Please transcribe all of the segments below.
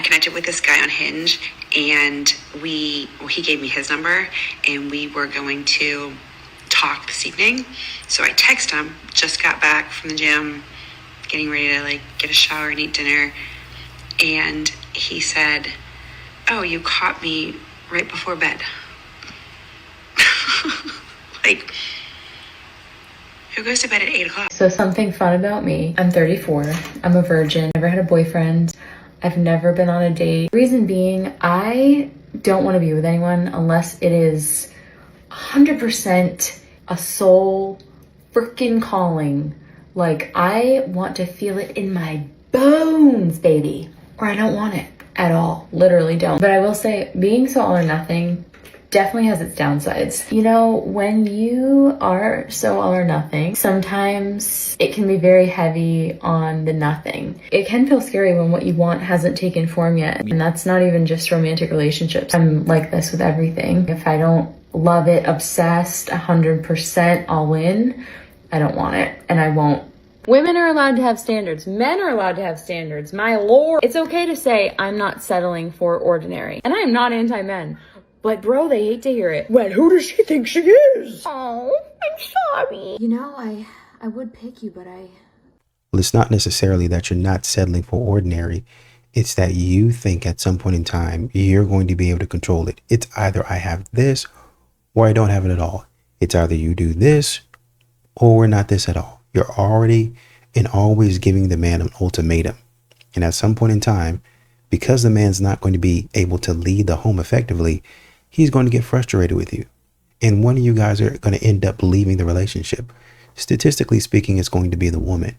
connected with this guy on Hinge, and he gave me his number, and we were going to talk this evening. So I text him, just got back from the gym, getting ready to like get a shower and eat dinner. And he said, "Oh, you caught me right before bed." Like, who goes to bed at 8 o'clock? So something fun about me. I'm 34. I'm a virgin. Never had a boyfriend. I've never been on a date. Reason being, I don't want to be with anyone unless it is 100% a soul freaking calling. Like, I want to feel it in my bones, baby. Or I don't want it at all. Literally don't. But I will say, being so all or nothing definitely has its downsides. You know, when you are so all or nothing, sometimes it can be very heavy on the nothing. It can feel scary when what you want hasn't taken form yet. And that's not even just romantic relationships. I'm like this with everything. If I don't love it, obsessed, 100% all in, I don't want it, and I won't. Women are allowed to have standards. Men are allowed to have standards. My lord. It's okay to say, I'm not settling for ordinary. And I am not anti-men. But bro, they hate to hear it. Well, who does she think she is? Oh, I'm sorry. You know, I would pick you, but Well, it's not necessarily that you're not settling for ordinary. It's that you think at some point in time, you're going to be able to control it. It's either I have this or I don't have it at all. It's either you do this or we're not this at all. You're already and always giving the man an ultimatum. And at some point in time, because the man's not going to be able to lead the home effectively, he's going to get frustrated with you. And one of you guys are going to end up leaving the relationship. Statistically speaking, it's going to be the woman.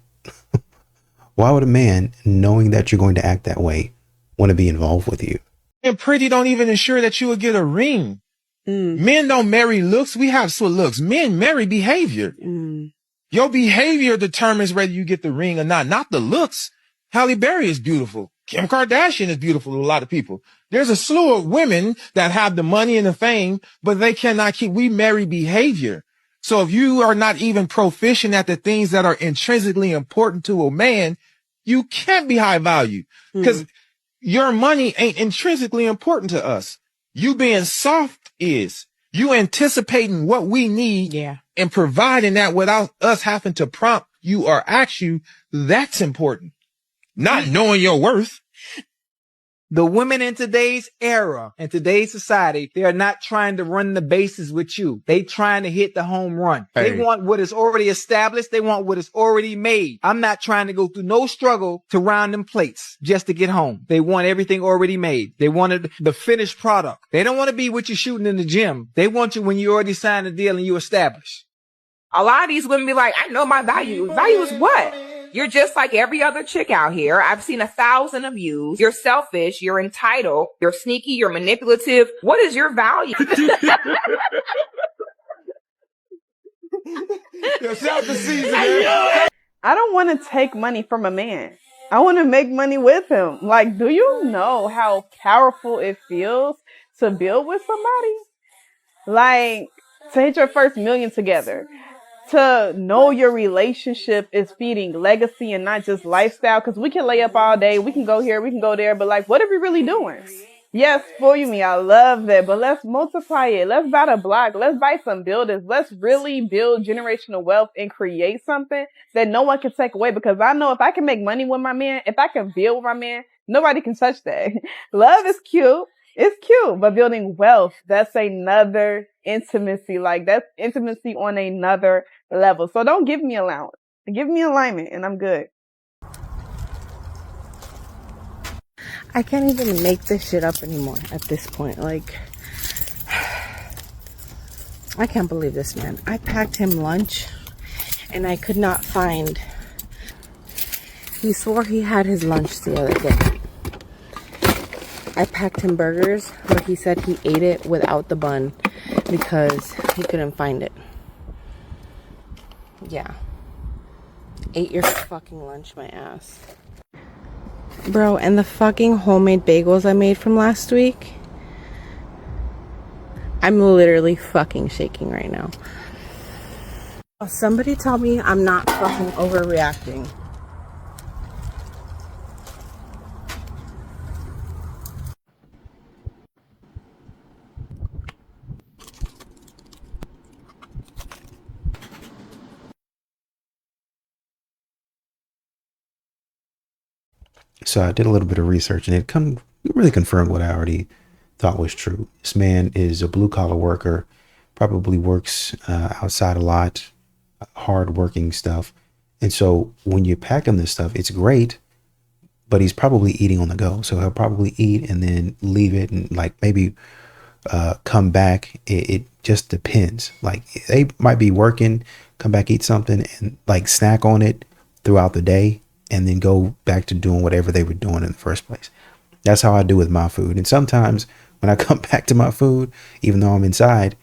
Why would a man, knowing that you're going to act that way, want to be involved with you? And pretty don't even ensure that you will get a ring. Men don't marry looks. We have sweet looks. Men marry behavior. Your behavior determines whether you get the ring or not the looks. Halle Berry is beautiful. Kim Kardashian is beautiful to a lot of people. There's a slew of women that have the money and the fame, but they cannot keep. We marry behavior. So if you are not even proficient at the things that are intrinsically important to a man, you can't be high value because your money ain't intrinsically important to us. You being soft is. You anticipating what we need and providing that without us having to prompt you or ask you. That's important. Not knowing your worth. The women in today's era, in today's society, they are not trying to run the bases with you. They trying to hit the home run. Hey. They want what is already established. They want what is already made. I'm not trying to go through no struggle to round them plates just to get home. They want everything already made. They wanted the finished product. They don't want to be what you're shooting in the gym. They want you when you already signed a deal and you established. A lot of these women be like, I know my value. Value is what? You're just like every other chick out here. I've seen 1,000 of you. You're selfish. You're entitled. You're sneaky. You're manipulative. What is your value? I don't want to take money from a man. I want to make money with him. Like, do you know how powerful it feels to build with somebody? Like, to hit your first million together. To know your relationship is feeding legacy and not just lifestyle. Because we can lay up all day. We can go here. We can go there. But like, what are we really doing? Yes, spoil me. I love that. But let's multiply it. Let's buy the block. Let's buy some buildings. Let's really build generational wealth and create something that no one can take away. Because I know if I can make money with my man, if I can build with my man, nobody can touch that. Love is cute. It's cute. But building wealth, that's another intimacy. Like, that's intimacy on another level. So don't give me allowance. Give me alignment and I'm good. I can't even make this shit up anymore at this point. Like, I can't believe this, man. I packed him lunch and I could not find. He swore he had his lunch the other day. I packed him burgers, but he said he ate it without the bun because he couldn't find it. Yeah. Ate your fucking lunch, my ass. Bro, and the fucking homemade bagels I made from last week. I'm literally fucking shaking right now. Somebody tell me I'm not fucking overreacting. So I did a little bit of research, and it really confirmed what I already thought was true. This man is a blue collar worker, probably works outside a lot, hard working stuff. And so when you pack him this stuff, it's great, but he's probably eating on the go. So he'll probably eat and then leave it and like maybe come back. It just depends. Like they might be working, come back, eat something and like snack on it throughout the day and then go back to doing whatever they were doing in the first place. That's how I do with my food. And sometimes when I come back to my food, even though I'm inside,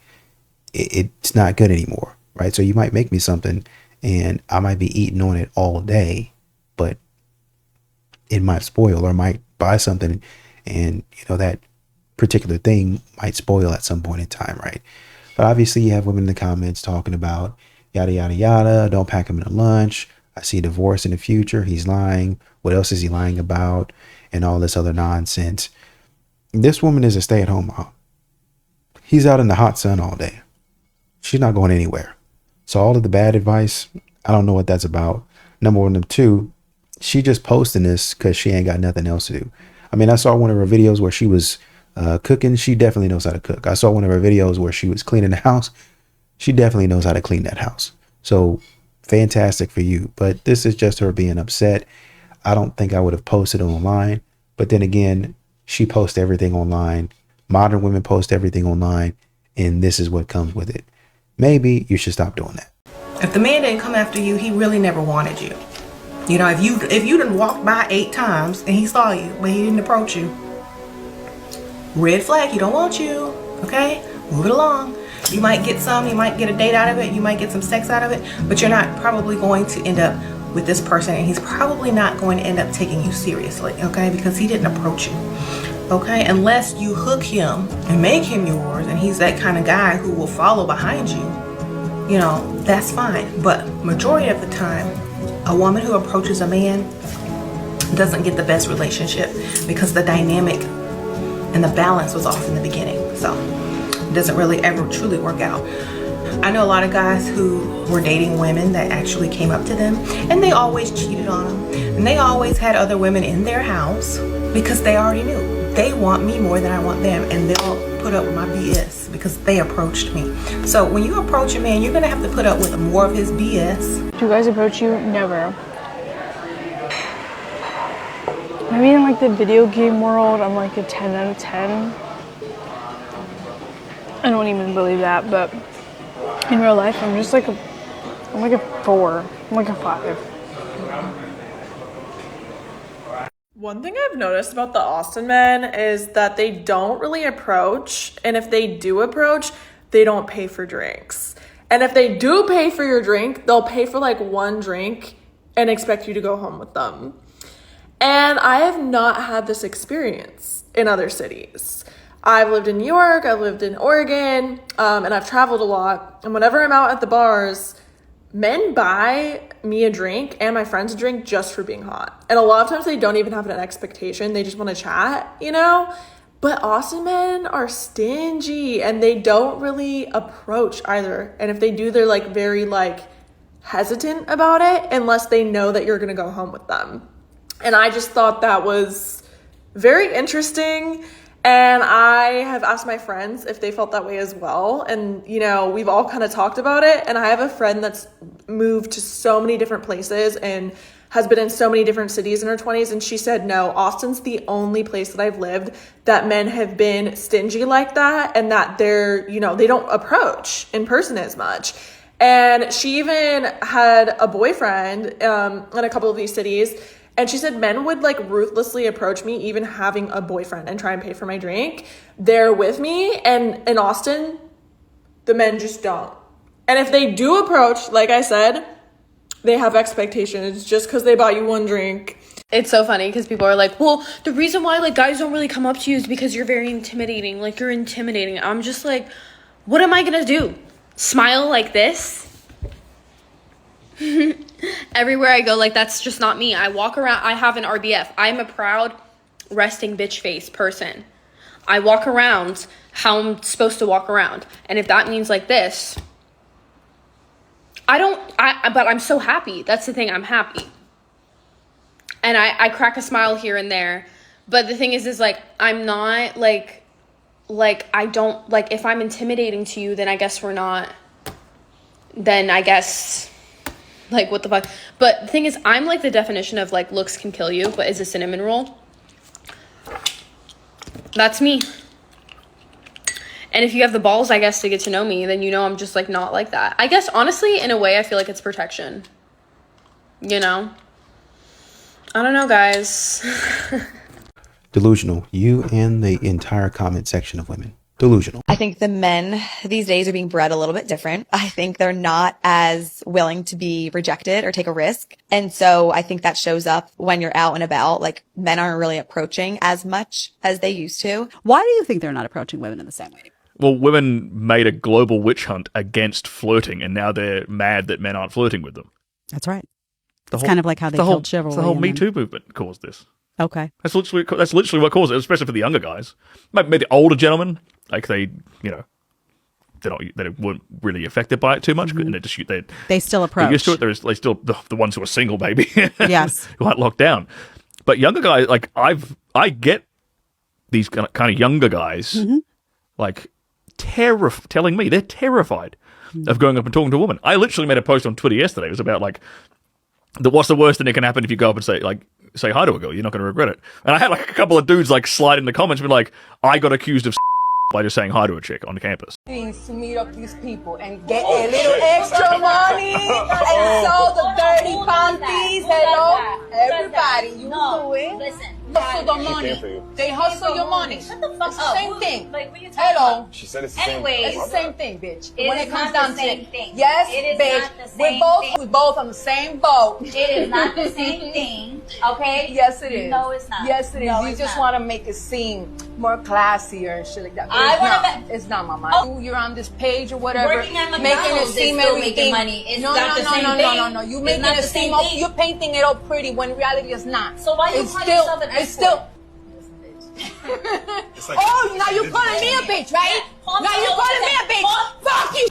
it's not good anymore, right? So you might make me something and I might be eating on it all day, but it might spoil, or I might buy something and that particular thing might spoil at some point in time, right? But obviously you have women in the comments talking about yada yada yada, don't pack him in a lunch, I see divorce in the future, he's lying, what else is he lying about, and all this other nonsense. This woman is a stay-at-home mom. He's out in the hot sun all day. She's not going anywhere. So all of the bad advice, I don't know what that's about. Number one. Number two, she just posting this because she ain't got nothing else to do. I mean, I saw one of her videos where she was cooking. She definitely knows how to cook. I saw one of her videos where she was cleaning the house. She definitely knows how to clean that house. So fantastic for you. But this is just her being upset. I don't think I would have posted online. But then again, she posts everything online. Modern women post everything online. And this is what comes with it. Maybe you should stop doing that. If the man didn't come after you, he really never wanted you. You know, if you done walked by 8 times and he saw you, but he didn't approach you, red flag, he don't want you, okay? Move it along. You might get some, you might get a date out of it, you might get some sex out of it, but you're not probably going to end up with this person, and he's probably not going to end up taking you seriously, okay? Because he didn't approach you, okay? Unless you hook him and make him yours, and he's that kind of guy who will follow behind you, you know, that's fine. But majority of the time, a woman who approaches a man doesn't get the best relationship because the dynamic and the balance was off in the beginning. So it doesn't really ever truly work out. I know a lot of guys who were dating women that actually came up to them and they always cheated on them. And they always had other women in their house because they already knew they want me more than I want them, and they'll put up with my BS because they approached me. So when you approach a man, you're gonna have to put up with more of his BS. Do guys approach you? Never. Maybe in like the video game world, I'm like a 10 out of 10. I don't even believe that, but in real life, I'm like a 4. I'm like a 5. One thing I've noticed about the Austin men is that they don't really approach, and if they do approach, they don't pay for drinks. And if they do pay for your drink, they'll pay for like 1 drink and expect you to go home with them. And I have not had this experience in other cities. I've lived in New York, I've lived in Oregon, and I've traveled a lot. And whenever I'm out at the bars, men buy me a drink and my friends a drink just for being hot. And a lot of times they don't even have an expectation. They just want to chat, you know? But Austin men are stingy and they don't really approach either. And if they do, they're like very like hesitant about it unless they know that you're going to go home with them. And I just thought that was very interesting. And I have asked my friends if they felt that way as well. And, you know, we've all kind of talked about it. And I have a friend that's moved to so many different places and has been in so many different cities in her 20s. And she said, no, Austin's the only place that I've lived that men have been stingy like that. And that they're, you know, they don't approach in person as much. And she even had a boyfriend in a couple of these cities. And she said men would like ruthlessly approach me, even having a boyfriend, and try and pay for my drink. They're with me. And in Austin, the men just don't. And if they do approach, like I said, they have expectations just because they bought you 1 drink. It's so funny because people are like, well, the reason why like guys don't really come up to you is because you're very intimidating. Like you're intimidating. I'm just like, what am I going to do? Smile like this? Everywhere I go, like that's just not me. I walk around, I have an RBF. I'm a proud resting bitch face person. I walk around how I'm supposed to walk around. And if that means like this, but I'm so happy. That's the thing, I'm happy. And I crack a smile here and there. But the thing is like, I'm not like I don't, like, if I'm intimidating to you, then I guess we're not, then I guess, like, what the fuck. But the thing is, I'm like the definition of like, looks can kill you, but is a cinnamon roll. That's me. And if you have the balls, I guess, to get to know me, then you know I'm just like not like that. I guess, honestly, in a way, I feel like it's protection. You know? I don't know, guys. Delusional. You and the entire comment section of women. Delusional. I think the men these days are being bred a little bit different. I think they're not as willing to be rejected or take a risk. And so I think that shows up when you're out and about. Like, men aren't really approaching as much as they used to. Why do you think they're not approaching women in the same way? Well, women made a global witch hunt against flirting, and now they're mad that men aren't flirting with them. That's right. It's kind of like how they killed chivalry. The whole Me Too movement caused this. Okay. That's literally what caused it, especially for the younger guys. Maybe the older gentlemen, like they weren't really affected by it too much, and they still approach. They're used to it. There's still the ones who are single, maybe. Yes. Who aren't locked down. But younger guys, like I get these kind of younger guys, like telling me they're terrified of going up and talking to a woman. I literally made a post on Twitter yesterday. It was about like, what's the worst thing that can happen if you go up and say hi to a girl? You're not going to regret it. And I had like a couple of dudes like slide in the comments and be like, I got accused of by just saying hi to a chick on the campus. To meet up these people and get a little extra money and sell the dirty panties. Hello, everybody, you do it. Listen, hustle the money. They hustle your money. Shut the fuck It's the up. same thing. Like, what are you talking Hello. about? She said it's the same. Anyways, It's the same thing, bitch. It When is it comes not the down to same it, thing. yes, It is bitch. not the same We're both on the same boat. It is not the same thing. Okay? Yes, it is. No, it's not. Yes, it is. No, You it's just not. want to make it seem more classier and shit like that. But I it's wanna not. It's not, mama. Oh. You're on this page or whatever, Working at making it McDonald's seem is still everything. making money. It's no, not no, the no, same no, thing. no, no, no. You It's making not it the seem same thing. you're painting it all pretty when in reality it's not. So why you it's call still, yourself an it's still. Like, Oh, now you calling me a bitch, right? Pump Now you all calling me the a bitch. time. Fuck you.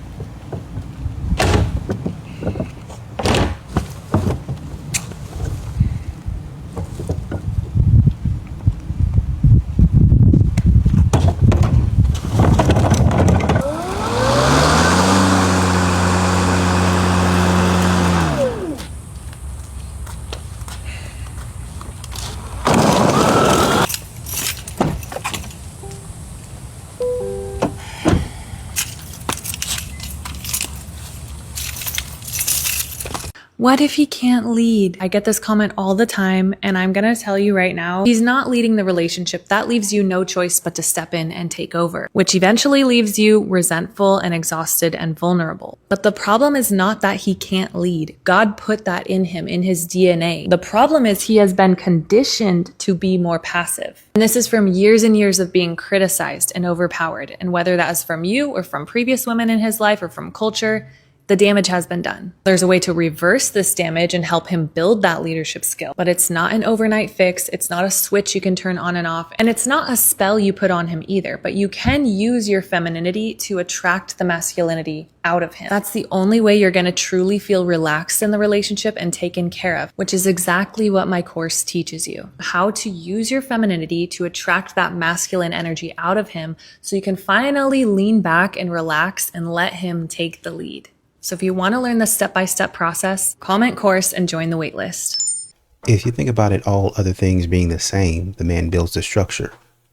What if he can't lead? I get this comment all the time, and I'm gonna tell you right now, he's not leading the relationship. That leaves you no choice but to step in and take over, which eventually leaves you resentful and exhausted and vulnerable. But the problem is not that he can't lead. God put that in him, in his DNA. The problem is he has been conditioned to be more passive. And this is from years and years of being criticized and overpowered. And whether that is from you or from previous women in his life or from culture, the damage has been done. There's a way to reverse this damage and help him build that leadership skill, but it's not an overnight fix. It's not a switch you can turn on and off, and it's not a spell you put on him either, but you can use your femininity to attract the masculinity out of him. That's the only way you're gonna truly feel relaxed in the relationship and taken care of, which is exactly what my course teaches you. How to use your femininity to attract that masculine energy out of him so you can finally lean back and relax and let him take the lead. So if you want to learn the step-by-step process, comment course and join the waitlist. If you think about it, all other things being the same, the man builds the structure,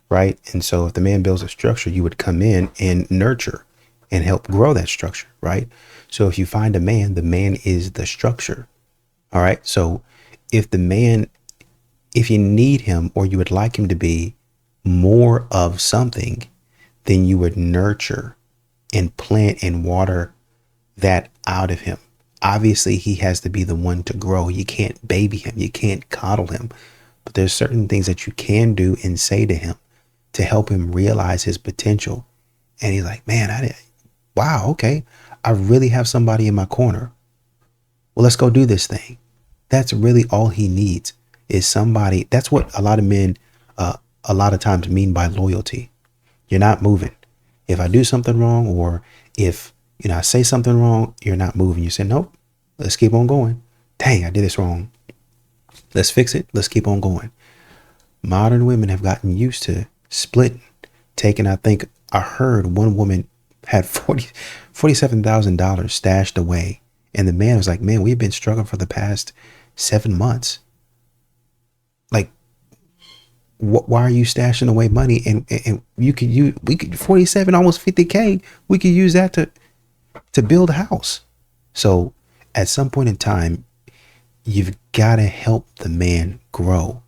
right? And so if the man builds a structure, you would come in and nurture and help grow that structure, right? So if you find a man, the man is the structure. All right. So if you need him or you would like him to be more of something, then you would nurture and plant and water that out of him. Obviously, he has to be the one to grow. You can't baby him. You can't coddle him. But there's certain things that you can do and say to him to help him realize his potential. And he's like, man, wow, okay. I really have somebody in my corner. Well, let's go do this thing. That's really all he needs is somebody. That's what a lot of men, a lot of times mean by loyalty. You're not moving. If I do something wrong, or if I say something wrong, you're not moving. You say, nope, let's keep on going. Dang, I did this wrong. Let's fix it. Let's keep on going. Modern women have gotten used to splitting, taking, I think I heard one woman had $47,000 stashed away. And the man was like, man, we've been struggling for the past 7 months. Like, why are you stashing away money? And we could 47, almost 50K. We could use that to build a house. So at some point in time, you've got to help the man grow,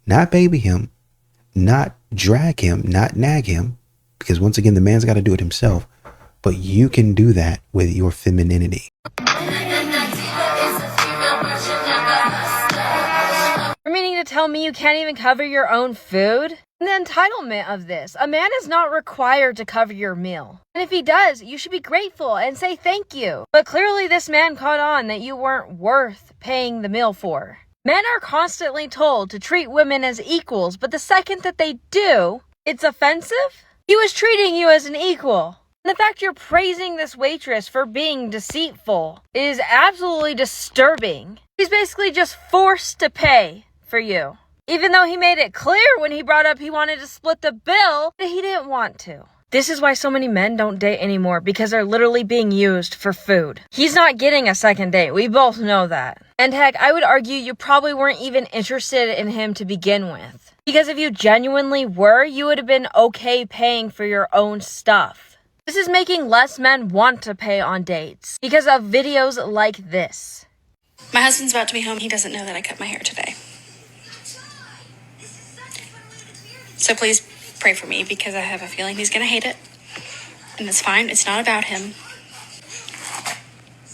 not baby him, not drag him, not nag him, because once again, the man's got to do it himself. But you can do that with your femininity. You're meaning to tell me you can't even cover your own food? The entitlement of this. A man is not required to cover your meal. And if he does, you should be grateful and say thank you. But clearly this man caught on that you weren't worth paying the meal for. Men are constantly told to treat women as equals, but the second that they do, it's offensive? He was treating you as an equal. And the fact you're praising this waitress for being deceitful is absolutely disturbing. He's basically just forced to pay for you. Even though he made it clear when he brought up he wanted to split the bill, that he didn't want to. This is why so many men don't date anymore, because they're literally being used for food. He's not getting a second date. We both know that. And heck, I would argue you probably weren't even interested in him to begin with. Because if you genuinely were, you would have been okay paying for your own stuff. This is making less men want to pay on dates because of videos like this. My husband's about to be home. He doesn't know that I cut my hair today. So please pray for me, because I have a feeling he's going to hate it. And it's fine. It's not about him.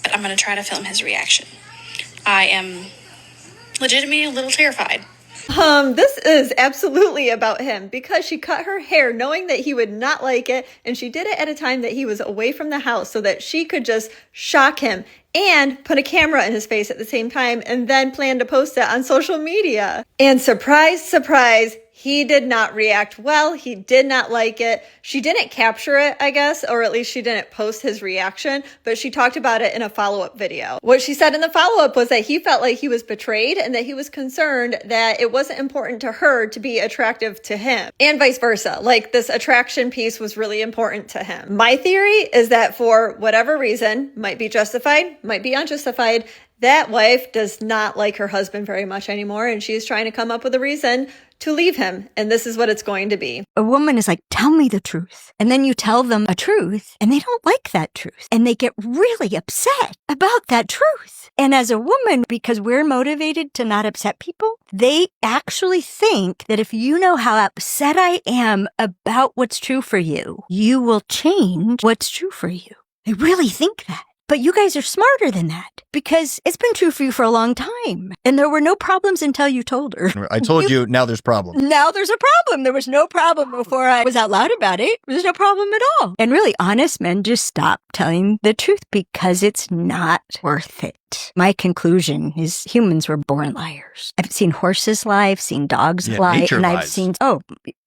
But I'm going to try to film his reaction. I am legitimately a little terrified. This is absolutely about him, because she cut her hair knowing that he would not like it, and she did it at a time that he was away from the house so that she could just shock him and put a camera in his face at the same time, and then plan to post it on social media. And surprise, surprise, he did not react well. He did not like it. She didn't capture it, I guess, or at least she didn't post his reaction, but she talked about it in a follow-up video. What she said in the follow-up was that he felt like he was betrayed and that he was concerned that it wasn't important to her to be attractive to him, and vice versa. Like, this attraction piece was really important to him. My theory is that for whatever reason, might be justified, might be unjustified, that wife does not like her husband very much anymore, and she's trying to come up with a reason to leave him, and this is what it's going to be. A woman is like, tell me the truth. And then you tell them a truth, and they don't like that truth. And they get really upset about that truth. And as a woman, because we're motivated to not upset people, they actually think that if you know how upset I am about what's true for you, you will change what's true for you. They really think that. But you guys are smarter than that, because it's been true for you for a long time. And there were no problems until you told her. I told you, now there's problems. Now there's a problem. There was no problem before I was out loud about it. There's no problem at all. And really, honest men just stop telling the truth because it's not worth it. My conclusion is humans were born liars. I've seen horses lie, I've seen dogs lie, and I've seen,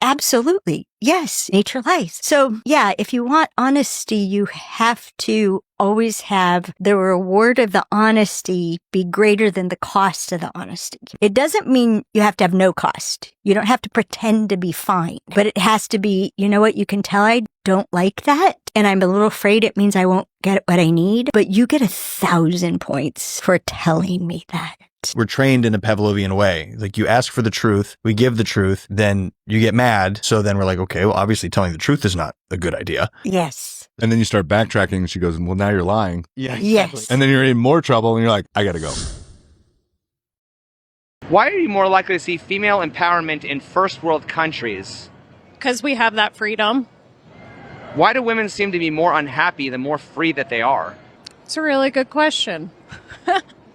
absolutely. Yes, nature lies. So yeah, if you want honesty, you have to always have the reward of the honesty be greater than the cost of the honesty. It doesn't mean you have to have no cost. You don't have to pretend to be fine, but it has to be, you know what, you can tell I don't like that, and I'm a little afraid it means I won't get what I need, but you get 1,000 points for telling me that. We're trained in a Pavlovian way. Like, you ask for the truth, we give the truth, then you get mad. So then we're like, okay, well, obviously telling the truth is not a good idea. Yes. And then you start backtracking and she goes, well, now you're lying. Yeah. Yes. And then you're in more trouble and you're like, I gotta go. Why are you more likely to see female empowerment in first world countries? Because we have that freedom. Why do women seem to be more unhappy the more free that they are? It's a really good question.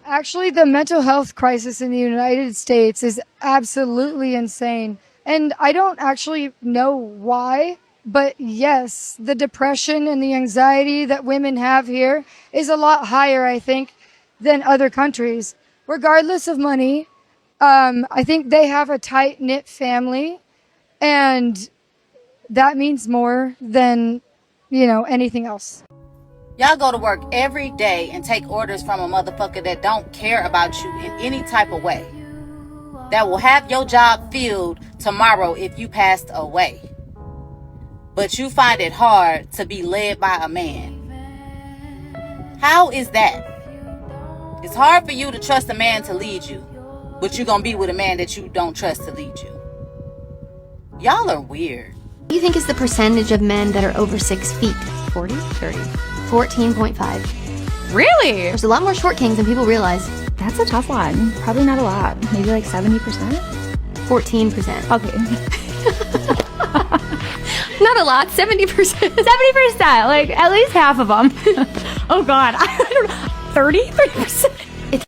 Actually, the mental health crisis in the United States is absolutely insane. And I don't actually know why, but yes, the depression and the anxiety that women have here is a lot higher, I think, than other countries. Regardless of money, I think they have a tight-knit family, and that means more than, anything else. Y'all go to work every day and take orders from a motherfucker that don't care about you in any type of way. that will have your job filled tomorrow if you passed away. But you find it hard to be led by a man. How is that? It's hard for you to trust a man to lead you, but you're going to be with a man that you don't trust to lead you. Y'all are weird. What do you think is the percentage of men that are over 6 feet? 40? 30. 14.5. Really? There's a lot more short kings than people realize. That's a tough one. Probably not a lot. Maybe like 70%? 14%. Okay. Not a lot. 70%. 70%. Like at least half of them. Oh God. I don't know. 30%?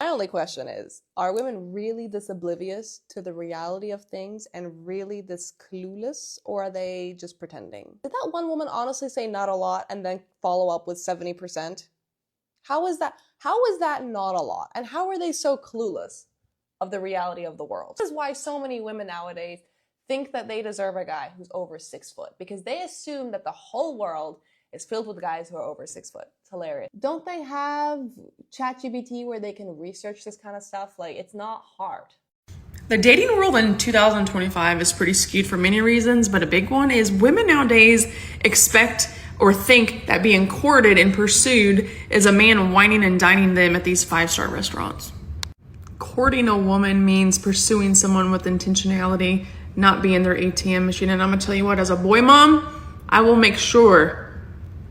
My only question is, are women really this oblivious to the reality of things and really this clueless, or are they just pretending? Did that one woman honestly say not a lot and then follow up with 70%? How is that not a lot? And how are they so clueless of the reality of the world? This is why so many women nowadays think that they deserve a guy who's over 6 foot, because they assume that the whole world is filled with guys who are over 6 foot. It's hilarious. Don't they have ChatGPT where they can research this kind of stuff? Like, it's not hard. The dating world in 2025 is pretty skewed for many reasons, but a big one is women nowadays expect or think that being courted and pursued is a man whining and dining them at these 5-star restaurants. Courting a woman means pursuing someone with intentionality, not being their ATM machine. And I'm gonna tell you what, as a boy mom, I will make sure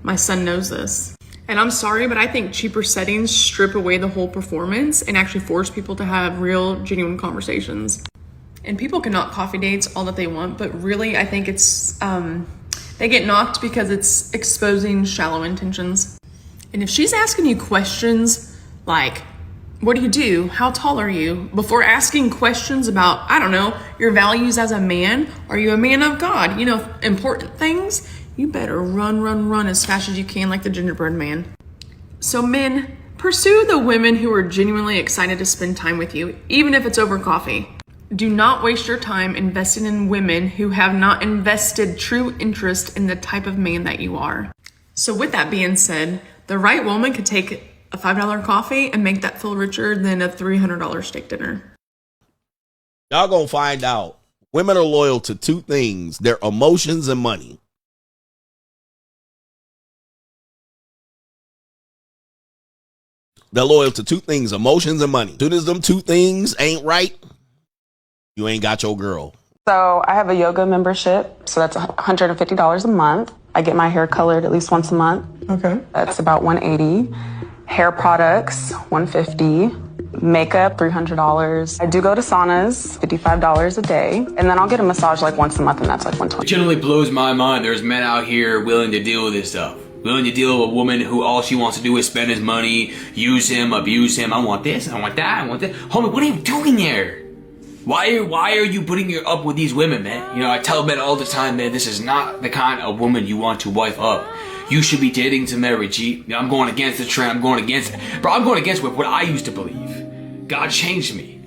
my son knows this. And I'm sorry, but I think cheaper settings strip away the whole performance and actually force people to have real, genuine conversations. And people can knock coffee dates all that they want, but really I think it's, they get knocked because it's exposing shallow intentions. And if she's asking you questions like, what do you do? How tall are you? Before asking questions about, I don't know, your values as a man, are you a man of God? You know, important things, you better run as fast as you can like the gingerbread man. So men, pursue the women who are genuinely excited to spend time with you, even if it's over coffee. Do not waste your time investing in women who have not invested true interest in the type of man that you are. So with that being said, the right woman could take a $5 coffee and make that feel richer than a $300 steak dinner. Y'all gonna find out women are loyal to 2 things: their emotions and money. They're loyal to 2 things: emotions and money. As soon as them 2 things ain't right, you ain't got your girl. So I have a yoga membership, so that's $150 a month. I get my hair colored at least once a month. Okay. That's about $180. Hair products, $150. Makeup, $300. I do go to saunas, $55 a day. And then I'll get a massage like once a month, and that's like $120. It generally blows my mind. There's men out here willing to deal with this stuff. Willing to deal with a woman who all she wants to do is spend his money, use him, abuse him. I want this, I want that, I want that. Homie, what are you doing there? Why are you putting your up with these women, man? You know, I tell men all the time, man, this is not the kind of woman you want to wife up. You should be dating to marry, G. I'm going against the trend. I'm going against it. Bro, I'm going against what I used to believe. God changed me.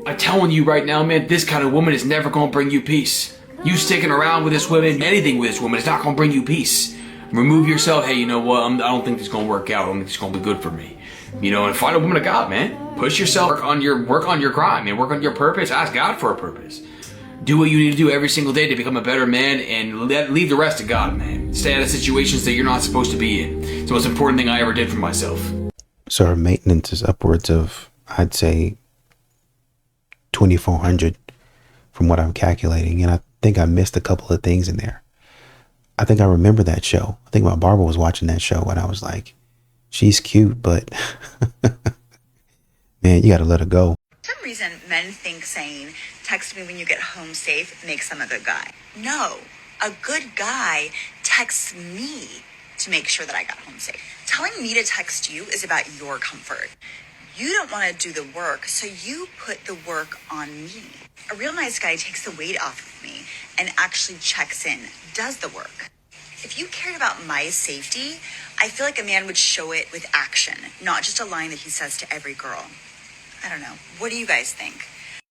I'm telling you right now, man, this kind of woman is never going to bring you peace. You sticking around with this woman, anything with this woman, is not going to bring you peace. Remove yourself. Hey, you know what? I don't think this is going to work out. I don't think it's going to be good for me. You know, and find a woman of God, man. Push yourself. Work on your grind, man. Work on your purpose. Ask God for a purpose. Do what you need to do every single day to become a better man, and leave the rest to God, man. Stay out of situations that you're not supposed to be in. It's the most important thing I ever did for myself. So her maintenance is upwards of, I'd say, 2,400 from what I'm calculating. And I think I missed a couple of things in there. I think I remember that show. I think my barber was watching that show and I was like, she's cute, but man, you got to let her go. For some reason, men think saying, text me when you get home safe makes them a good guy. No, a good guy texts me to make sure that I got home safe. Telling me to text you is about your comfort. You don't want to do the work, so you put the work on me. A real nice guy takes the weight off of me and actually checks in, does the work. If you cared about my safety, I feel like a man would show it with action, not just a line that he says to every girl. I don't know. What do you guys think?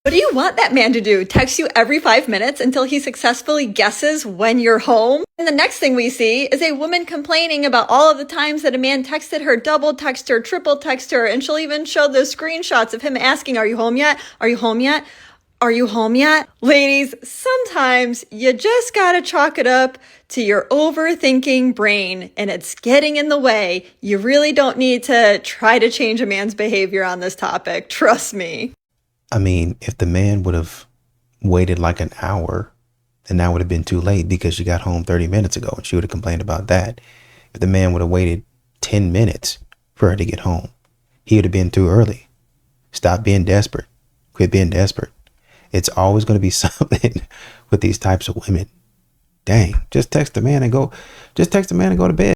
What do you want that man to do? Text you every 5 minutes until he successfully guesses when you're home? And the next thing we see is a woman complaining about all of the times that a man texted her, double text her, triple text her, and she'll even show the screenshots of him asking, are you home yet? Are you home yet? Are you home yet? Ladies, sometimes you just gotta chalk it up to your overthinking brain and it's getting in the way. You really don't need to try to change a man's behavior on this topic. Trust me. I mean, if the man would have waited like an hour, then that would have been too late because she got home 30 minutes ago and she would have complained about that. If the man would have waited 10 minutes for her to get home, he would have been too early. Stop being desperate. Quit being desperate. It's always going to be something with these types of women. Dang, just text the man and go to bed.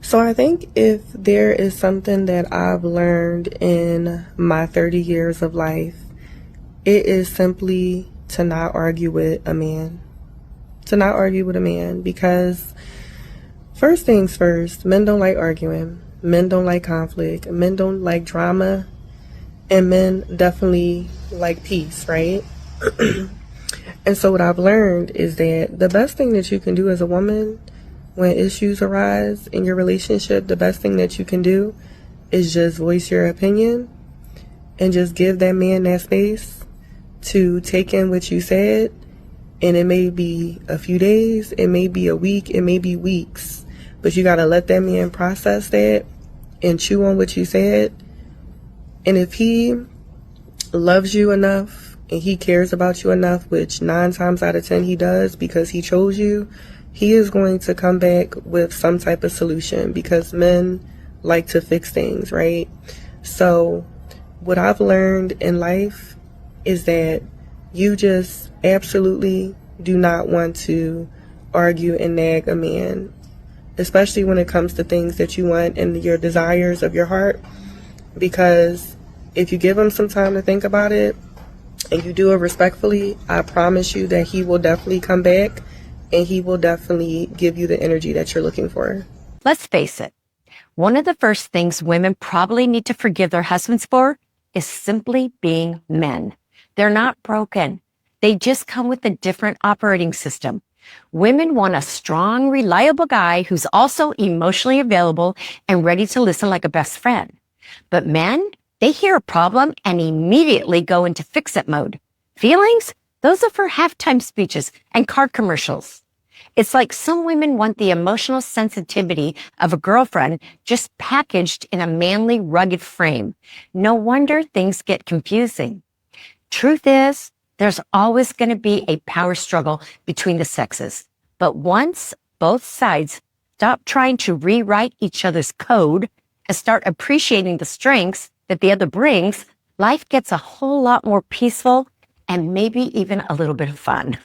So I think if there is something that I've learned in my 30 years of life, it is simply to not argue with a man. To not argue with a man, because first things first, men don't like arguing. Men don't like conflict. Men don't like drama. And men definitely like peace, right? And so what I've learned is that the best thing that you can do as a woman when issues arise in your relationship, the best thing that you can do is just voice your opinion and just give that man that space to take in what you said. And it may be a few days, it may be a week, it may be weeks, but you got to let that man process that and chew on what you said. And if he loves you enough and he cares about you enough, which 9 times out of 10 he does because he chose you, he is going to come back with some type of solution because men like to fix things, right? So what I've learned in life is that you just absolutely do not want to argue and nag a man, especially when it comes to things that you want and your desires of your heart. Because if you give him some time to think about it and you do it respectfully, I promise you that he will definitely come back and he will definitely give you the energy that you're looking for. Let's face it, one of the first things women probably need to forgive their husbands for is simply being men. They're not broken. They just come with a different operating system. Women want a strong, reliable guy who's also emotionally available and ready to listen like a best friend. But men, they hear a problem and immediately go into fix-it mode. Feelings? Those are for halftime speeches and car commercials. It's like some women want the emotional sensitivity of a girlfriend just packaged in a manly, rugged frame. No wonder things get confusing. Truth is, there's always going to be a power struggle between the sexes. But once both sides stop trying to rewrite each other's code and start appreciating the strengths that the other brings, life gets a whole lot more peaceful and maybe even a little bit of fun.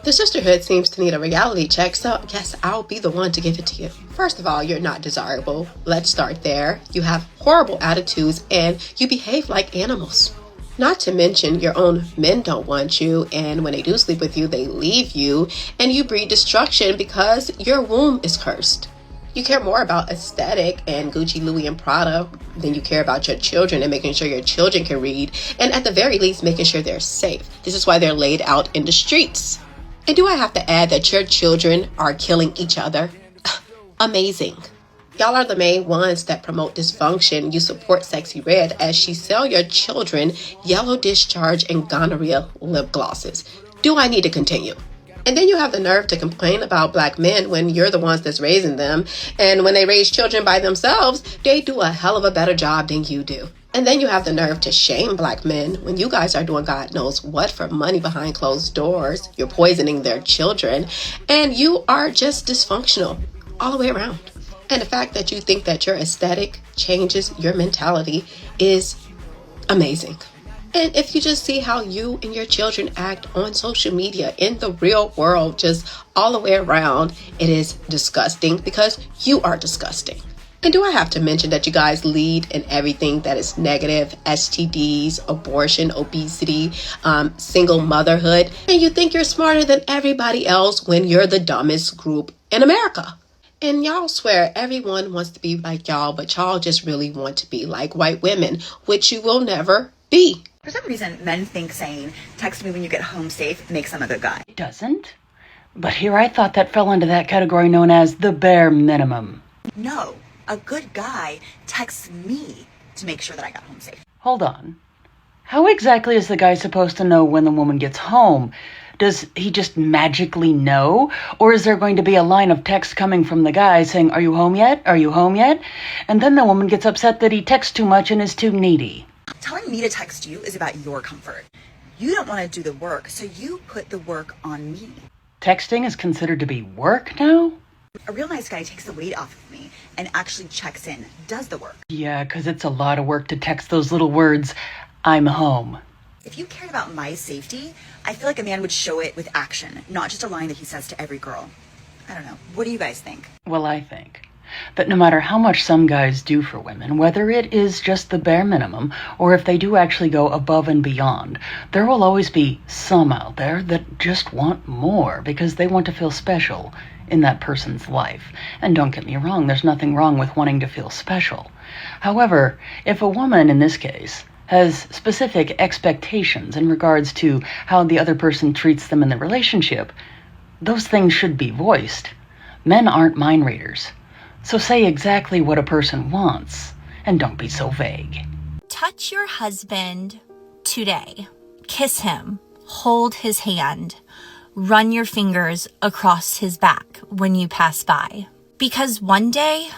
The sisterhood seems to need a reality check, so yes, I'll be the one to give it to you. First of all, you're not desirable. Let's start there. You have horrible attitudes and you behave like animals. Not to mention your own men don't want you, and when they do sleep with you, they leave you, and you breed destruction because your womb is cursed. You care more about aesthetic and Gucci, Louis, and Prada than you care about your children and making sure your children can read, and at the very least, making sure they're safe. This is why they're laid out in the streets. And do I have to add that your children are killing each other? Amazing. Y'all are the main ones that promote dysfunction. You support Sexy Red as she sell your children yellow discharge and gonorrhea lip glosses. Do I need to continue? And then you have the nerve to complain about black men when you're the ones that's raising them. And when they raise children by themselves, they do a hell of a better job than you do. And then you have the nerve to shame black men when you guys are doing God knows what for money behind closed doors. You're poisoning their children. And you are just dysfunctional all the way around. And the fact that you think that your aesthetic changes your mentality is amazing. And if you just see how you and your children act on social media, in the real world, just all the way around, it is disgusting because you are disgusting. And do I have to mention that you guys lead in everything that is negative? STDs, abortion, obesity, single motherhood. And you think you're smarter than everybody else when you're the dumbest group in America. And y'all swear everyone wants to be like y'all, but y'all just really want to be like white women, which you will never be. For some reason, men think saying, text me when you get home safe makes them a good guy. It doesn't. But here I thought that fell into that category known as the bare minimum. No, a good guy texts me to make sure that I got home safe. Hold on. How exactly is the guy supposed to know when the woman gets home? Does he just magically know? Or is there going to be a line of text coming from the guy saying, are you home yet? Are you home yet? And then the woman gets upset that he texts too much and is too needy. Telling me to text you is about your comfort. You don't want to do the work, so you put the work on me. Texting is considered to be work now? A real nice guy takes the weight off of me and actually checks in, does the work. Yeah, 'cause it's a lot of work to text those little words, I'm home. If you cared about my safety, I feel like a man would show it with action, not just a line that he says to every girl. I don't know. What do you guys think? Well, I think that no matter how much some guys do for women, whether it is just the bare minimum or if they do actually go above and beyond, there will always be some out there that just want more because they want to feel special in that person's life. And don't get me wrong, there's nothing wrong with wanting to feel special. However, if a woman in this case has specific expectations in regards to how the other person treats them in the relationship, those things should be voiced. Men aren't mind readers. So say exactly what a person wants, and don't be so vague. Touch your husband today. Kiss him. Hold his hand. Run your fingers across his back when you pass by. Because one day,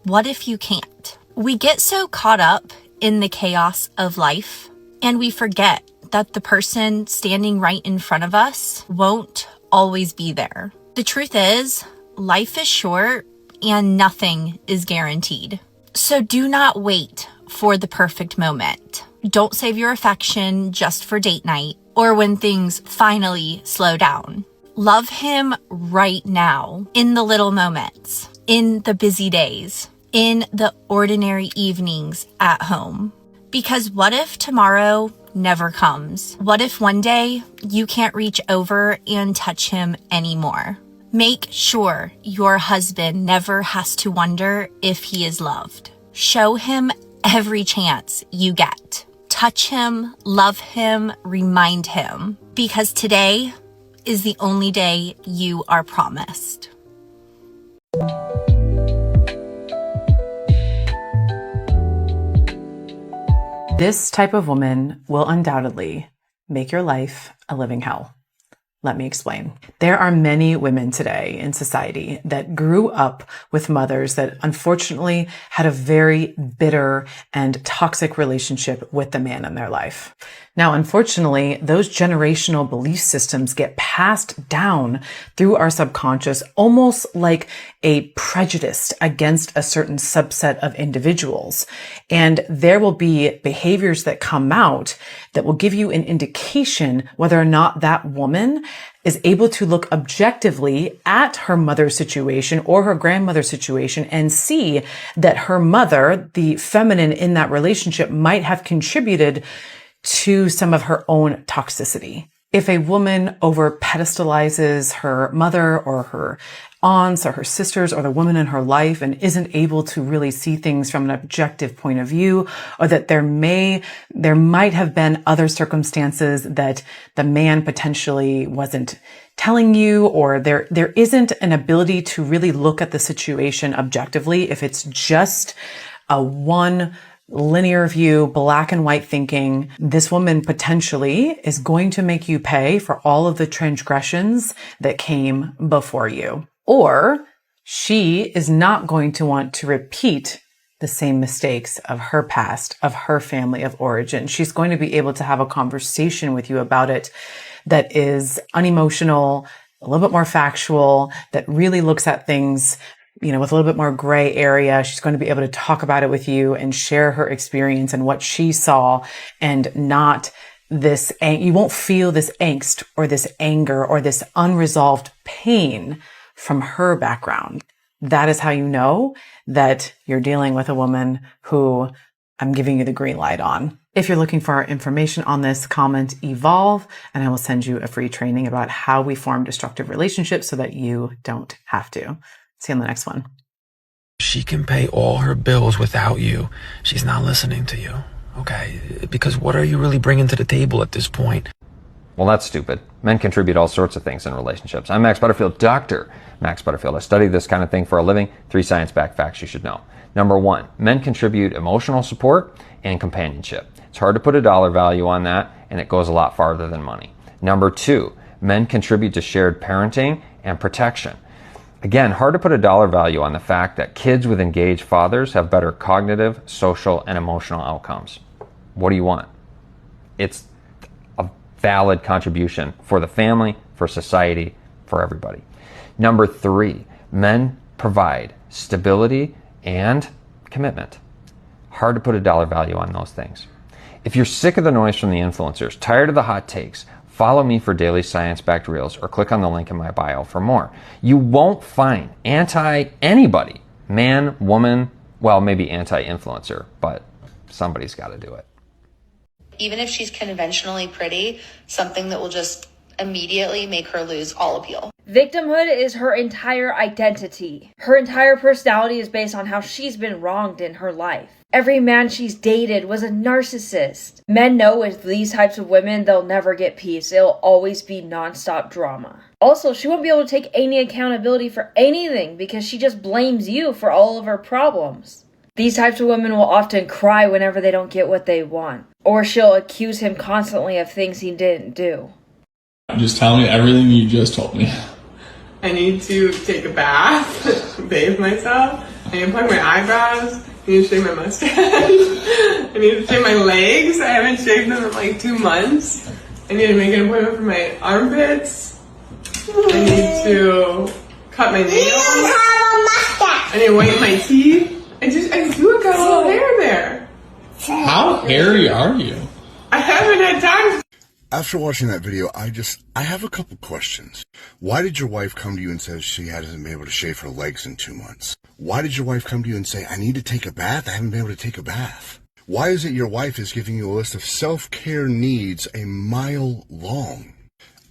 what if you can't? We get so caught up in the chaos of life, and we forget that the person standing right in front of us won't always be there. The truth is, life is short and nothing is guaranteed. So do not wait for the perfect moment. Don't save your affection just for date night or when things finally slow down. Love him right now, in the little moments, in the busy days, in the ordinary evenings at home. Because what if tomorrow never comes? What if one day you can't reach over and touch him anymore? Make sure your husband never has to wonder if he is loved. Show him every chance you get. Touch him, love him, remind him. Because today is the only day you are promised. This type of woman will undoubtedly make your life a living hell. Let me explain. There are many women today in society that grew up with mothers that unfortunately had a very bitter and toxic relationship with the man in their life. Now, unfortunately, those generational belief systems get passed down through our subconscious, almost like a prejudice against a certain subset of individuals. And there will be behaviors that come out that will give you an indication whether or not that woman is able to look objectively at her mother's situation or her grandmother's situation and see that her mother, the feminine in that relationship, might have contributed to some of her own toxicity. If a woman over pedestalizes her mother or her aunts or her sisters or the woman in her life and isn't able to really see things from an objective point of view, or that there might have been other circumstances that the man potentially wasn't telling you, or there isn't an ability to really look at the situation objectively, if it's just a one linear view, black and white thinking, this woman potentially is going to make you pay for all of the transgressions that came before you. Or she is not going to want to repeat the same mistakes of her past, of her family of origin. She's going to be able to have a conversation with you about it that is unemotional, a little bit more factual, that really looks at things with a little bit more gray area. She's going to be able to talk about it with you and share her experience and what she saw, and not this, you won't feel this angst or this anger or this unresolved pain from her background. That is how you know that you're dealing with a woman who I'm giving you the green light on. If you're looking for information on this, comment evolve, and I will send you a free training about how we form destructive relationships so that you don't have to. See you on the next one. She can pay all her bills without you. She's not listening to you. Okay, because what are you really bringing to the table at this point? Well, that's stupid. Men contribute all sorts of things in relationships. I'm Max Butterfield, Dr. Max Butterfield. I study this kind of thing for a living. 3 science-backed facts you should know. Number 1, men contribute emotional support and companionship. It's hard to put a dollar value on that, and it goes a lot farther than money. Number 2, men contribute to shared parenting and protection. Again, hard to put a dollar value on the fact that kids with engaged fathers have better cognitive, social, and emotional outcomes. What do you want? It's a valid contribution for the family, for society, for everybody. Number 3, men provide stability and commitment. Hard to put a dollar value on those things. If you're sick of the noise from the influencers, tired of the hot takes, follow me for daily science-backed reels or click on the link in my bio for more. You won't find anti-anybody, man, woman, well, maybe anti-influencer, but somebody's got to do it. Even if she's conventionally pretty, something that will just immediately make her lose all appeal. Victimhood is her entire identity. Her entire personality is based on how she's been wronged in her life. Every man she's dated was a narcissist. Men know with these types of women, they'll never get peace. It'll always be nonstop drama. Also, she won't be able to take any accountability for anything because she just blames you for all of her problems. These types of women will often cry whenever they don't get what they want. Or she'll accuse him constantly of things he didn't do. Just tell me everything you just told me. I need to take a bath, bathe myself, I need to plug my eyebrows, I need to shave my mustache, I need to shave my legs, I haven't shaved them in like 2 months, I need to make an appointment for my armpits, I need to cut my nails, I need to whiten my teeth, I do got a little hair there. How hairy are you? I haven't had time. After watching that video, I have a couple questions. Why did your wife come to you and say she hasn't been able to shave her legs in 2 months? Why did your wife come to you and say, I need to take a bath? I haven't been able to take a bath. Why is it your wife is giving you a list of self-care needs a mile long?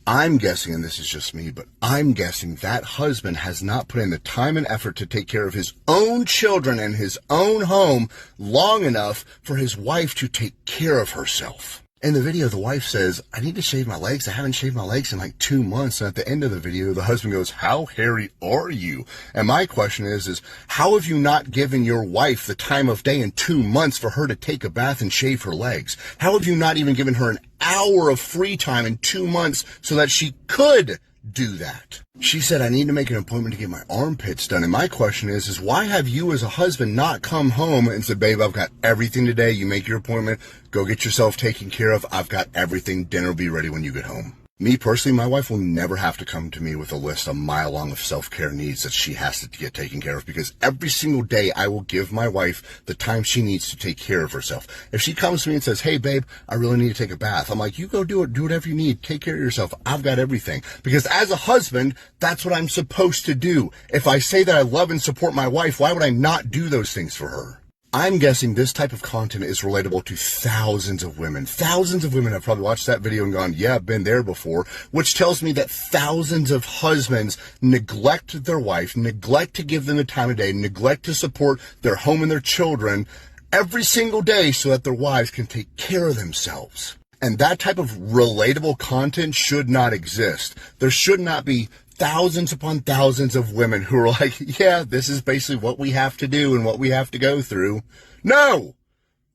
I'm guessing, and this is just me, but I'm guessing that husband has not put in the time and effort to take care of his own children and his own home long enough for his wife to take care of herself. In the video, the wife says, I need to shave my legs. I haven't shaved my legs in like 2 months. And at the end of the video, the husband goes, how hairy are you? And my question is how have you not given your wife the time of day in 2 months for her to take a bath and shave her legs? How have you not even given her an hour of free time in 2 months so that she could do that? She said, I need to make an appointment to get my armpits done. And my question is why have you as a husband not come home and said, babe, I've got everything today. You make your appointment. Go get yourself taken care of. I've got everything. Dinner will be ready when you get home. Me personally, my wife will never have to come to me with a list a mile long of self-care needs that she has to get taken care of, because every single day I will give my wife the time she needs to take care of herself. If she comes to me and says, hey babe, I really need to take a bath, I'm like, you go do it, do whatever you need, take care of yourself. I've got everything. Because as a husband, that's what I'm supposed to do. If I say that I love and support my wife, why would I not do those things for her? I'm guessing this type of content is relatable to thousands of women. Thousands of women have probably watched that video and gone, yeah, I've been there before, which tells me that thousands of husbands neglect their wife, neglect to give them the time of day, neglect to support their home and their children every single day so that their wives can take care of themselves. And that type of relatable content should not exist. There should not be thousands upon thousands of women who are like, yeah, this is basically what we have to do and what we have to go through. No,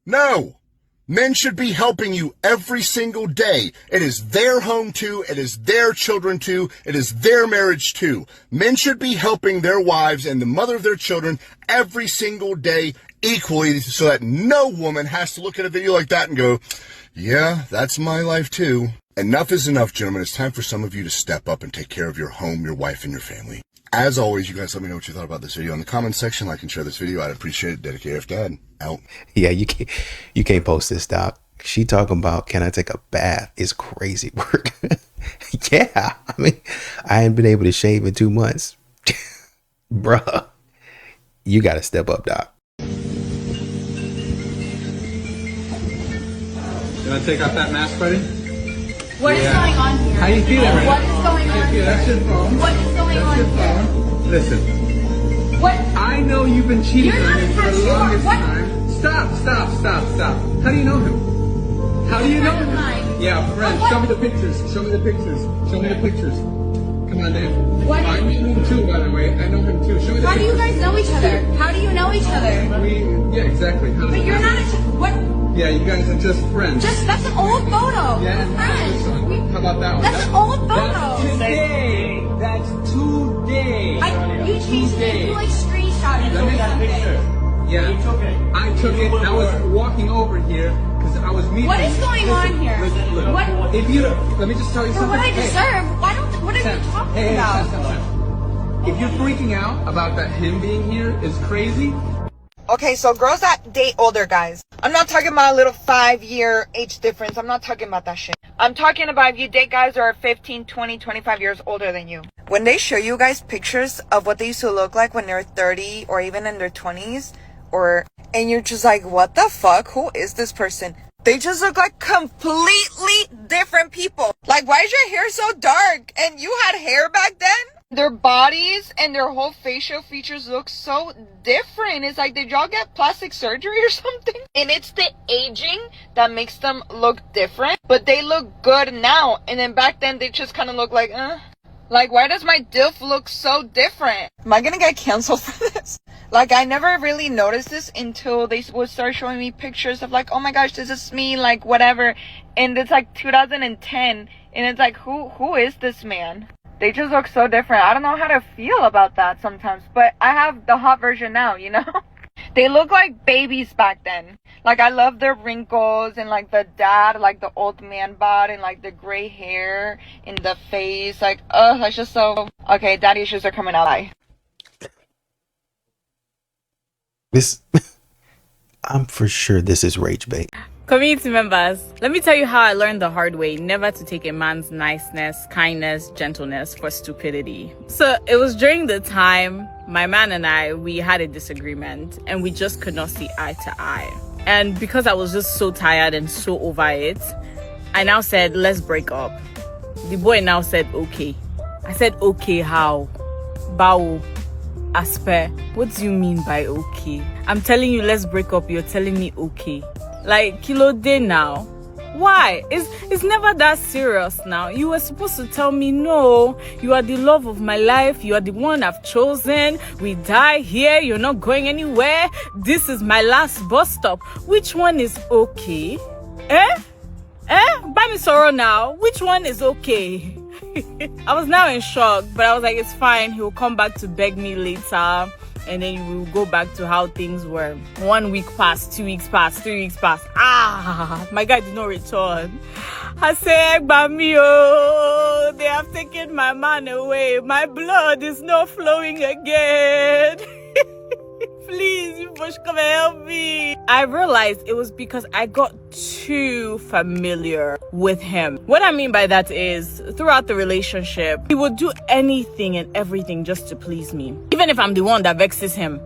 no. Men should be helping you every single day. It is their home too. It is their children too. It is their marriage too. Men should be helping their wives and the mother of their children every single day equally, so that no woman has to look at a video like that and go, yeah, that's my life too. Enough is enough, gentlemen. It's time for some of you to step up and take care of your home, your wife, and your family. As always, you guys let me know what you thought about this video in the comments section. Like and share this video. I'd appreciate it. Dedicated F Dad. Out. Yeah, you can't post this, Doc. She talking about, can I take a bath? It's crazy work. Yeah, I mean, I ain't been able to shave in 2 months. Bruh, you got to step up, Doc. Can I take off that mask, buddy? What is going on here? How you feeling right What now? is going on here? That's your phone. What is going That's on your here? phone. Listen. What? I know you've been cheating You're on not me a for the tattoo longest artist. time. Stop. How do you know him? How do you know him? Yeah, friend. Show me the pictures. Come on, Dave. What? I know him too, by the way. I know him too. Show me the How do pictures. you guys know each other? How do you know each other? Yeah, exactly. But you're not what? Yeah, you guys are just friends. That's an old photo. Yeah, Friends. how about that one? That's an old photo. That's today. You changed it. You like screenshotted it or something. Yeah, I took it. I was walking over here because I was meeting. What is going on here? Look, What? if you let me just tell you For something. what I deserve? What are you talking about? If you're freaking out about that him being here is crazy. Okay, so girls that date older guys. I'm not talking about a little 5-year age difference. I'm not talking about that shit. I'm talking about if you date guys who are 15, 20, 25 years older than you. When they show you guys pictures of what they used to look like when they're 30 or even in their 20s, and you're just like, what the fuck? Who is this person? They just look like completely different people. Like, why is your hair so dark? And you had hair back then? Their bodies and their whole facial features look so different. It's like, did y'all get plastic surgery or something? And it's the aging that makes them look different. But they look good now. And then back then, they just kind of look like, Like, why does my dilf look so different? Am I gonna get canceled for this? Like, I never really noticed this until they would start showing me pictures of like, oh my gosh, this is me, like, whatever. And it's like 2010. And it's like, who is this man? They just look so different. I don't know how to feel about that sometimes. But I have the hot version now, you know? They look like babies back then. Like, I love their wrinkles and like the dad, like the old man bod and like the gray hair in the face. Like, that's just so... Okay, daddy issues are coming out. Bye. This, I'm for sure this is rage bait. Community members, let me tell you how I learned the hard way never to take a man's niceness, kindness, gentleness for stupidity. So it was during the time my man and I, we had a disagreement and we just could not see eye to eye. And because I was just so tired and so over it, I now said, let's break up. The boy now said, okay. I said, okay, how? Bow. Asper, what do you mean by okay? I'm telling you let's break up, you're telling me okay. Like, kilo day now. Why? It's never that serious now. You were supposed to tell me, no, you are the love of my life, you are the one I've chosen, we die here, you're not going anywhere, this is my last bus stop. Which one is okay? Buy me sorrow now. Which one is okay? I was now in shock, but I was like, it's fine. He'll come back to beg me later. And then we'll go back to how things were. 1 week passed, 2 weeks passed, 3 weeks passed. My guy did not return. I said, Bamio, they have taken my man away. My blood is not flowing again. Please, you push, come and help me. I realized it was because I got too familiar with him. What I mean by that is, throughout the relationship, he would do anything and everything just to please me. Even if I'm the one that vexes him,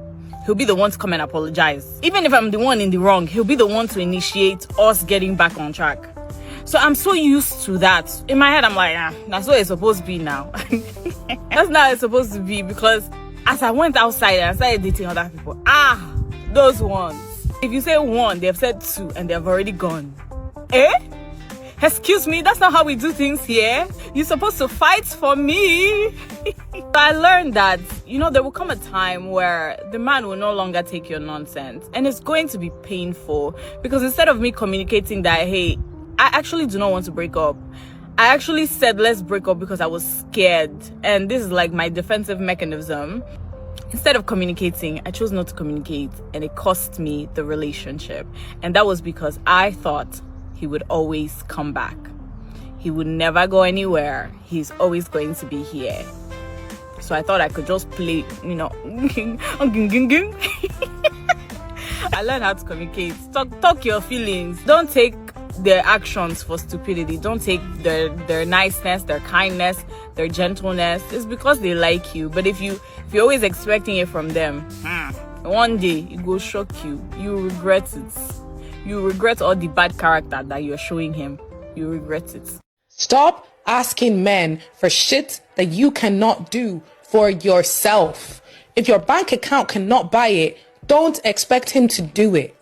he'll be the one to come and apologize. Even if I'm the one in the wrong, he'll be the one to initiate us getting back on track. So I'm so used to that. In my head, I'm like, that's what it's supposed to be now. That's not how it's supposed to be, because as I went outside and I started dating other people, those ones. If you say one, they've said two and they've already gone. Excuse me, that's not how we do things here. You're supposed to fight for me. I learned that, there will come a time where the man will no longer take your nonsense. And it's going to be painful, because instead of me communicating that, hey, I actually do not want to break up, I actually said let's break up because I was scared. And this is like my defensive mechanism. Instead of communicating, I chose not to communicate, and it cost me the relationship. And that was because I thought he would always come back. He would never go anywhere. He's always going to be here. So I thought I could just play, I learned how to communicate. Talk your feelings. Don't take their actions for stupidity. Don't take their niceness, their kindness, their gentleness. It's because they like you. But if you're always expecting it from them, one day it will shock you. You regret it. You regret all the bad character that you're showing him. You regret it. Stop asking men for shit that you cannot do for yourself. If your bank account cannot buy it, don't expect him to do it.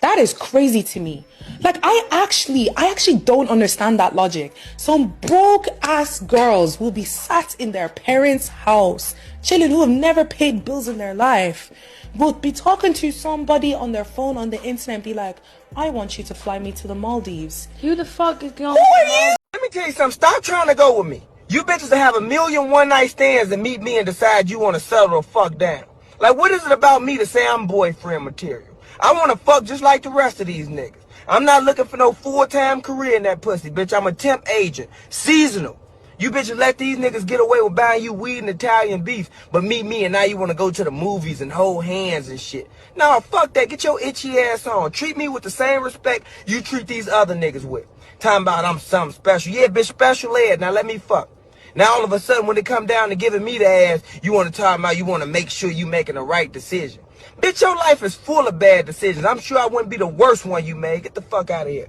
That is crazy to me. Like, I actually don't understand that logic. Some broke ass girls will be sat in their parents' house, chilling, who have never paid bills in their life, will be talking to somebody on their phone on the internet and be like, I want you to fly me to the Maldives. Who the fuck is going? Who are you? Let me tell you something. Stop trying to go with me. You bitches will have a million one-night stands and meet me and decide you want to settle the fuck down. Like, what is it about me to say I'm boyfriend material? I want to fuck just like the rest of these niggas. I'm not looking for no full-time career in that pussy, bitch. I'm a temp agent. Seasonal. You bitches let these niggas get away with buying you weed and Italian beef, but meet me and now you want to go to the movies and hold hands and shit. Nah, fuck that. Get your itchy ass on. Treat me with the same respect you treat these other niggas with. Talking about I'm something special. Yeah, bitch, special ed. Now let me fuck. Now all of a sudden when it come down to giving me the ass, you want to talk about you want to make sure you making the right decision. Bitch, your life is full of bad decisions. I'm sure I wouldn't be the worst one you made. Get the fuck out of here.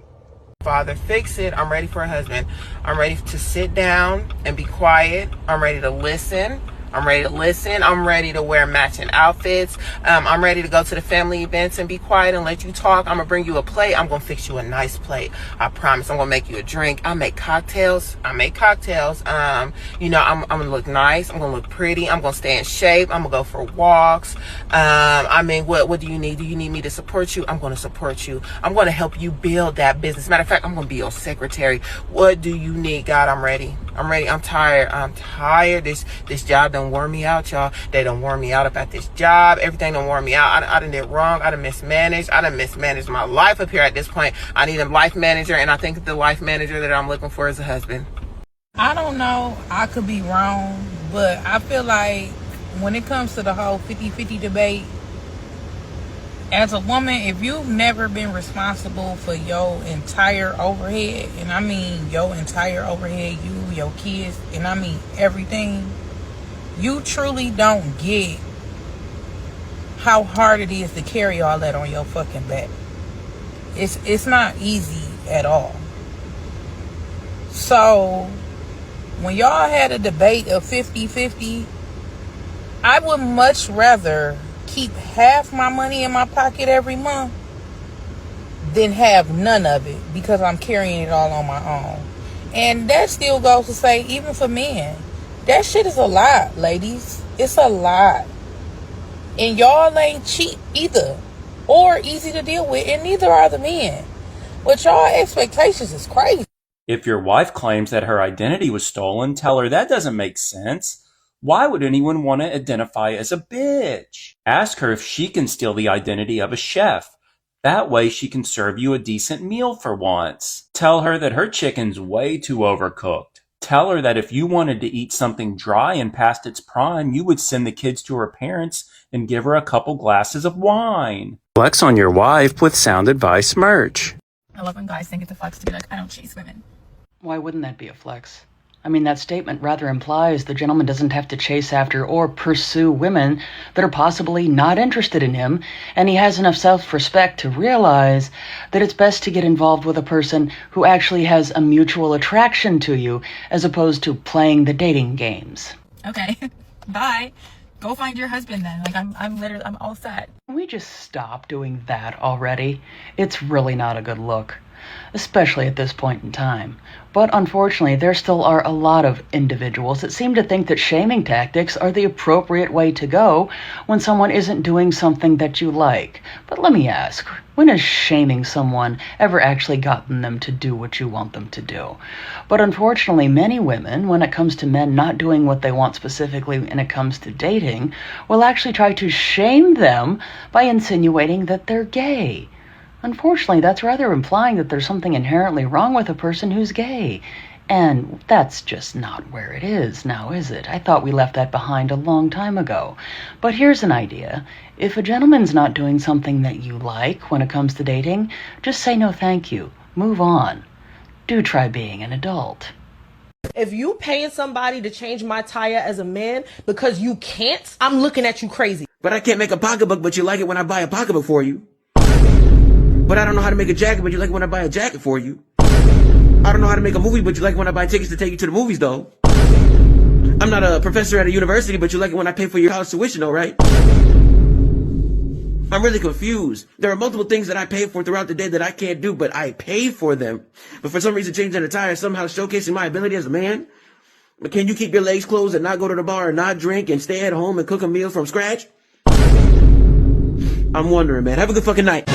Father, fix it. I'm ready for a husband. I'm ready to sit down and be quiet. I'm ready to listen. I'm ready to wear matching outfits. I'm ready to go to the family events and be quiet and let you talk. I'm gonna bring you a plate. I'm gonna fix you a nice plate. I promise. I'm gonna make you a drink. I make cocktails. You know, I'm gonna look nice. I'm gonna look pretty. I'm gonna stay in shape. I'm gonna go for walks. I mean, what do you need? Do you need me to support you? I'm gonna support you. I'm gonna help you build that business. Matter of fact, I'm gonna be your secretary. What do you need? God, I'm ready. I'm tired. This job done wore me out, y'all. They done wore me out about this job. Everything done wore me out. I done did wrong. I done mismanaged. My life up here at this point. I need a life manager, and I think the life manager that I'm looking for is a husband. I don't know. I could be wrong, but I feel like when it comes to the whole 50-50 debate, as a woman, if you've never been responsible for your entire overhead, and I mean your entire overhead, you, your kids, and I mean everything, you truly don't get how hard it is to carry all that on your fucking back. It's not easy at all. So when y'all had a debate of 50-50, I would much rather keep half my money in my pocket every month than have none of it, because I'm carrying it all on my own. And that still goes to say, even for men, that shit is a lot, ladies. It's a lot. And y'all ain't cheap either, or easy to deal with, and neither are the men. But y'all expectations is crazy. If your wife claims that her identity was stolen, tell her that doesn't make sense. Why would anyone want to identify as a bitch? Ask her if she can steal the identity of a chef. That way she can serve you a decent meal for once. Tell her that her chicken's way too overcooked. Tell her that if you wanted to eat something dry and past its prime, you would send the kids to her parents and give her a couple glasses of wine. Flex on your wife with Sound Advice merch. I love when guys think it's a flex to be like, I don't chase women. Why wouldn't that be a flex? I mean, that statement rather implies the gentleman doesn't have to chase after or pursue women that are possibly not interested in him, and he has enough self-respect to realize that it's best to get involved with a person who actually has a mutual attraction to you, as opposed to playing the dating games. Okay, bye. Go find your husband then. Like, I'm all set. Can we just stop doing that already? It's really not a good look, especially at this point in time. But unfortunately, there still are a lot of individuals that seem to think that shaming tactics are the appropriate way to go when someone isn't doing something that you like. But let me ask, when has shaming someone ever actually gotten them to do what you want them to do? But unfortunately, many women, when it comes to men not doing what they want specifically when it comes to dating, will actually try to shame them by insinuating that they're gay. Unfortunately, that's rather implying that there's something inherently wrong with a person who's gay. And that's just not where it is now, is it? I thought we left that behind a long time ago. But here's an idea. If a gentleman's not doing something that you like when it comes to dating, just say no thank you. Move on. Do try being an adult. If you paying somebody to change my tire as a man because you can't, I'm looking at you crazy. But I can't make a pocketbook, but you like it when I buy a pocketbook for you. But I don't know how to make a jacket, but you like it when I buy a jacket for you. I don't know how to make a movie, but you like it when I buy tickets to take you to the movies, though. I'm not a professor at a university, but you like it when I pay for your college tuition, though, right? I'm really confused. There are multiple things that I pay for throughout the day that I can't do, but I pay for them. But for some reason, changing a tire is somehow showcasing my ability as a man. But can you keep your legs closed and not go to the bar and not drink and stay at home and cook a meal from scratch? I'm wondering, man. Have a good fucking night.